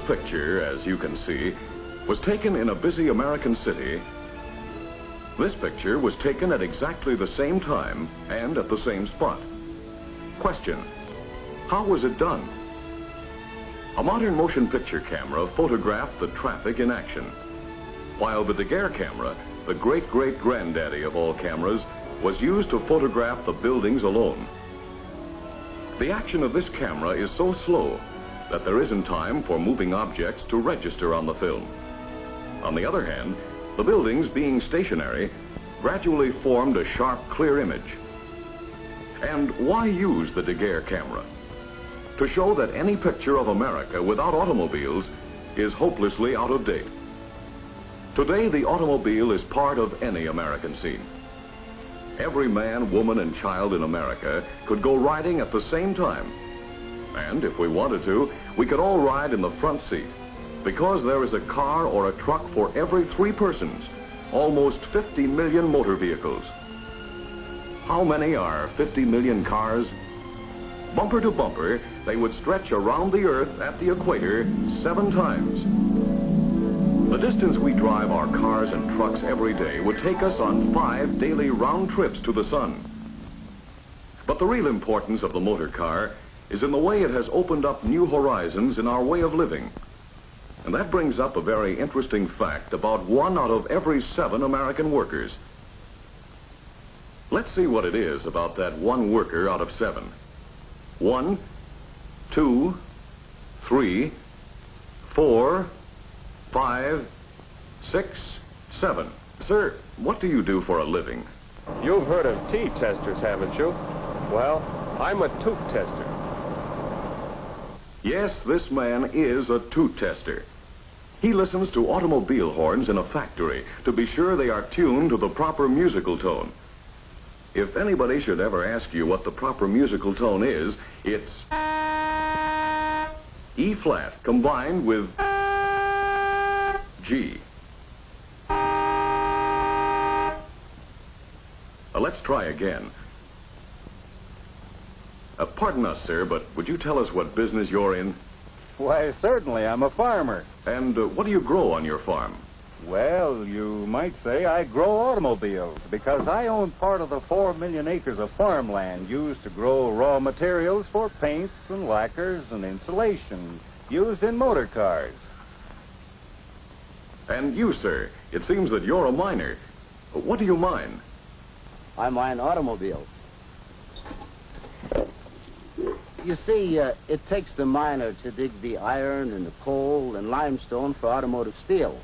picture, as you can see, was taken in a busy American city. This picture was taken at exactly the same time and at the same spot. Question: how was it done? A modern motion picture camera photographed the traffic in action, while the Daguerre camera, the great-great-granddaddy of all cameras, was used to photograph the buildings alone. The action of this camera is so slow that there isn't time for moving objects to register on the film. On the other hand, the buildings, being stationary, gradually formed a sharp, clear image. And why use the Daguerre camera? To show that any picture of America without automobiles is hopelessly out of date. Today, the automobile is part of any American scene. Every man, woman, and child in America could go riding at the same time. And if we wanted to, we could all ride in the front seat, because there is a car or a truck for every 3 persons, almost 50 million motor vehicles. How many are 50 million cars? Bumper to bumper, they would stretch around the earth at the equator 7 times. The distance we drive our cars and trucks every day would take us on 5 daily round trips to the sun. But the real importance of the motor car is in the way it has opened up new horizons in our way of living. And that brings up a very interesting fact about 1 out of every 7 American workers. Let's see what it is about that 1 worker out of 7. 1, 2, 3, 4, 5, 6, 7. Sir, what do you do for a living? You've heard of T-testers, haven't you? Well, I'm a tooth tester. Yes, this man is a toot tester. He listens to automobile horns in a factory to be sure they are tuned to the proper musical tone. If anybody should ever ask you what the proper musical tone is, it's E flat combined with G. Let's try again. Pardon us, sir, but would you tell us what business you're in? Why, certainly. I'm a farmer. And what do you grow on your farm? Well, you might say I grow automobiles because I own part of the 4 million acres of farmland used to grow raw materials for paints and lacquers and insulation used in motor cars. And you, sir, it seems that you're a miner. What do you mine? I mine automobiles. You see, it takes the miner to dig the iron and the coal and limestone for automotive steel.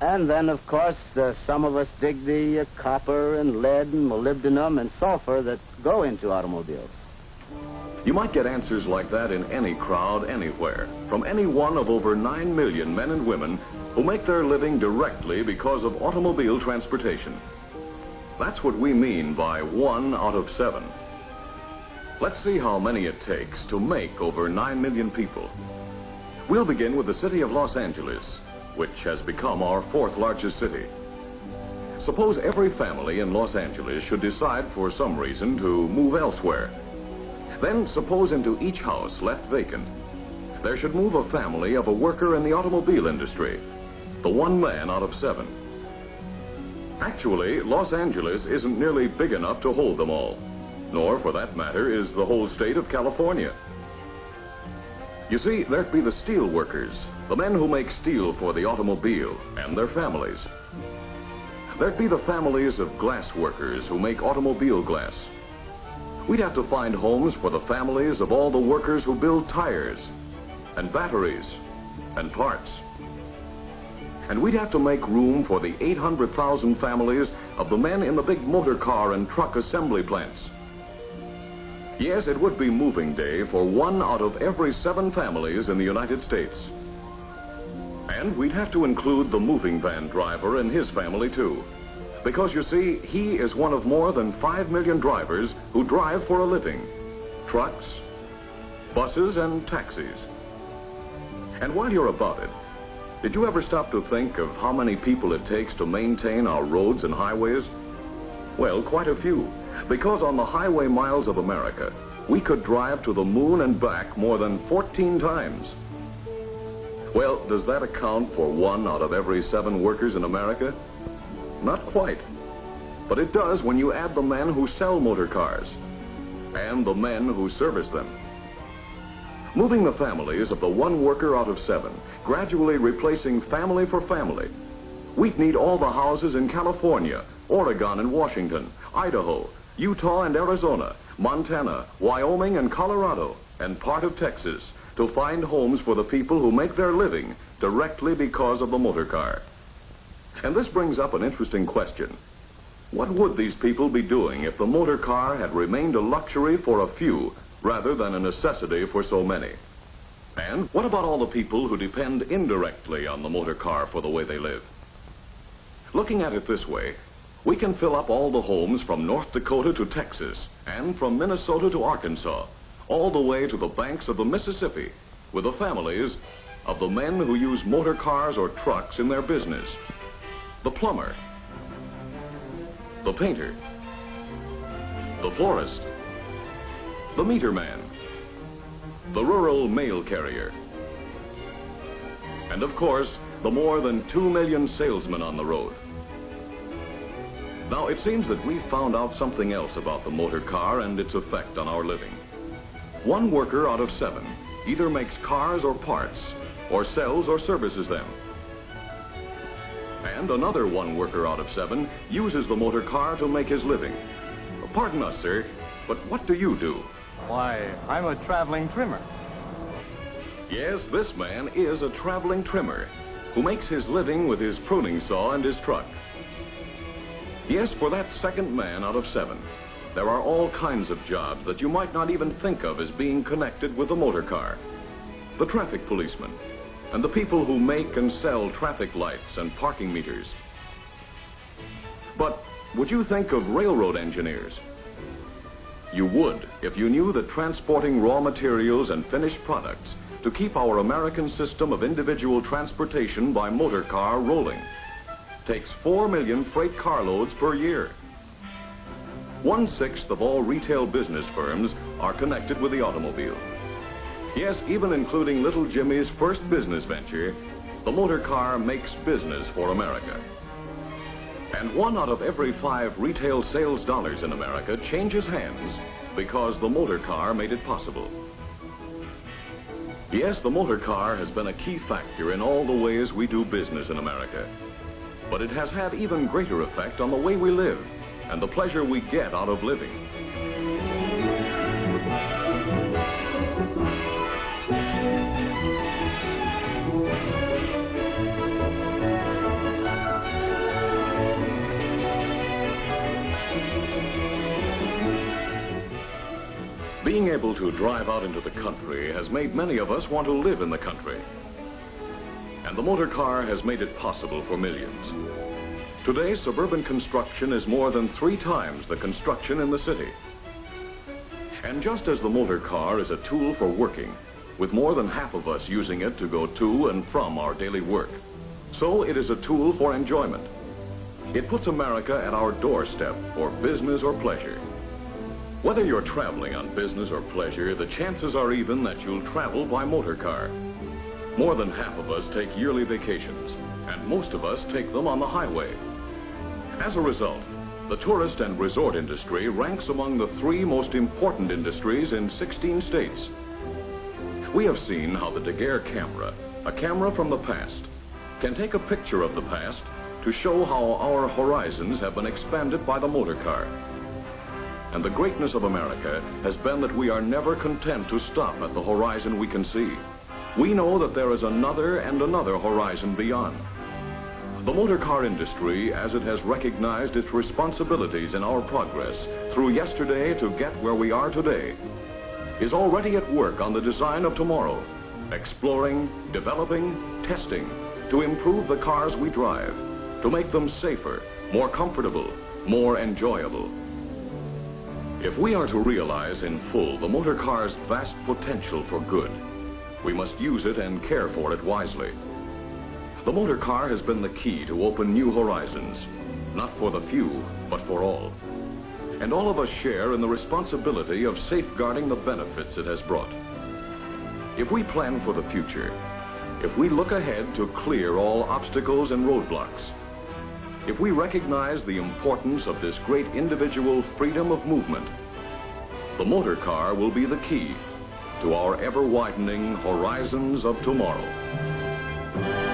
And then, of course, some of us dig the copper and lead and molybdenum and sulfur that go into automobiles. You might get answers like that in any crowd, anywhere, from any one of over 9 million men and women who make their living directly because of automobile transportation. That's what we mean by 1 out of 7. Let's see how many it takes to make over 9 million people. We'll begin with the city of Los Angeles, which has become our 4th largest city. Suppose every family in Los Angeles should decide for some reason to move elsewhere. Then suppose into each house left vacant, there should move a family of a worker in the automobile industry, the 1 man out of 7. Actually, Los Angeles isn't nearly big enough to hold them all, nor, for that matter, is the whole state of California. You see, there'd be the steel workers, the men who make steel for the automobile, and their families. There'd be the families of glass workers who make automobile glass. We'd have to find homes for the families of all the workers who build tires, and batteries, and parts. And we'd have to make room for the 800,000 families of the men in the big motor car and truck assembly plants. Yes, it would be moving day for 1 out of every 7 families in the United States. And we'd have to include the moving van driver and his family, too. Because, you see, he is one of more than 5 million drivers who drive for a living. Trucks, buses, and taxis. And while you're about it, did you ever stop to think of how many people it takes to maintain our roads and highways? Well, quite a few. Because on the highway miles of America, we could drive to the moon and back more than 14 times. Well, does that account for 1 out of every 7 workers in America? Not quite. But it does when you add the men who sell motor cars and the men who service them. Moving the families of the 1 worker out of 7, gradually replacing family for family. We'd need all the houses in California, Oregon and Washington, Idaho, Utah and Arizona, Montana, Wyoming and Colorado, and part of Texas to find homes for the people who make their living directly because of the motor car. And this brings up an interesting question. What would these people be doing if the motor car had remained a luxury for a few rather than a necessity for so many? And what about all the people who depend indirectly on the motor car for the way they live? Looking at it this way, we can fill up all the homes from North Dakota to Texas and from Minnesota to Arkansas, all the way to the banks of the Mississippi with the families of the men who use motor cars or trucks in their business. The plumber, the painter, the florist, the meter man, the rural mail carrier, and of course, the more than 2 million salesmen on the road. Now, it seems that we've found out something else about the motor car and its effect on our living. 1 worker out of 7 either makes cars or parts, or sells or services them. And another 1 worker out of 7 uses the motor car to make his living. Pardon us, sir, but what do you do? Why, I'm a traveling trimmer. Yes, this man is a traveling trimmer who makes his living with his pruning saw and his truck. Yes, for that second man out of 7, there are all kinds of jobs that you might not even think of as being connected with the motor car. The traffic policeman, and the people who make and sell traffic lights and parking meters. But would you think of railroad engineers? You would if you knew that transporting raw materials and finished products to keep our American system of individual transportation by motor car rolling takes 4 million freight carloads per year. 1/6 of all retail business firms are connected with the automobile. Yes, even including little Jimmy's first business venture, the motor car makes business for America. And 1 out of every 5 retail sales dollars in America changes hands because the motor car made it possible. Yes, the motor car has been a key factor in all the ways we do business in America. But it has had even greater effect on the way we live and the pleasure we get out of living. Being able to drive out into the country has made many of us want to live in the country. And the motor car has made it possible for millions. Today, suburban construction is more than 3 times the construction in the city. And just as the motor car is a tool for working, with more than half of us using it to go to and from our daily work, so it is a tool for enjoyment. It puts America at our doorstep for business or pleasure. Whether you're traveling on business or pleasure, the chances are even that you'll travel by motor car. More than half of us take yearly vacations, and most of us take them on the highway. As a result, the tourist and resort industry ranks among the 3 most important industries in 16 states. We have seen how the Daguerre camera, a camera from the past, can take a picture of the past to show how our horizons have been expanded by the motor car. And the greatness of America has been that we are never content to stop at the horizon we can see. We know that there is another and another horizon beyond. The motor car industry, as it has recognized its responsibilities in our progress through yesterday to get where we are today, is already at work on the design of tomorrow, exploring, developing, testing to improve the cars we drive, to make them safer, more comfortable, more enjoyable. If we are to realize in full the motor car's vast potential for good, we must use it and care for it wisely. The motor car has been the key to open new horizons, not for the few, but for all. And all of us share in the responsibility of safeguarding the benefits it has brought. If we plan for the future, if we look ahead to clear all obstacles and roadblocks, if we recognize the importance of this great individual freedom of movement, the motor car will be the key to our ever-widening horizons of tomorrow.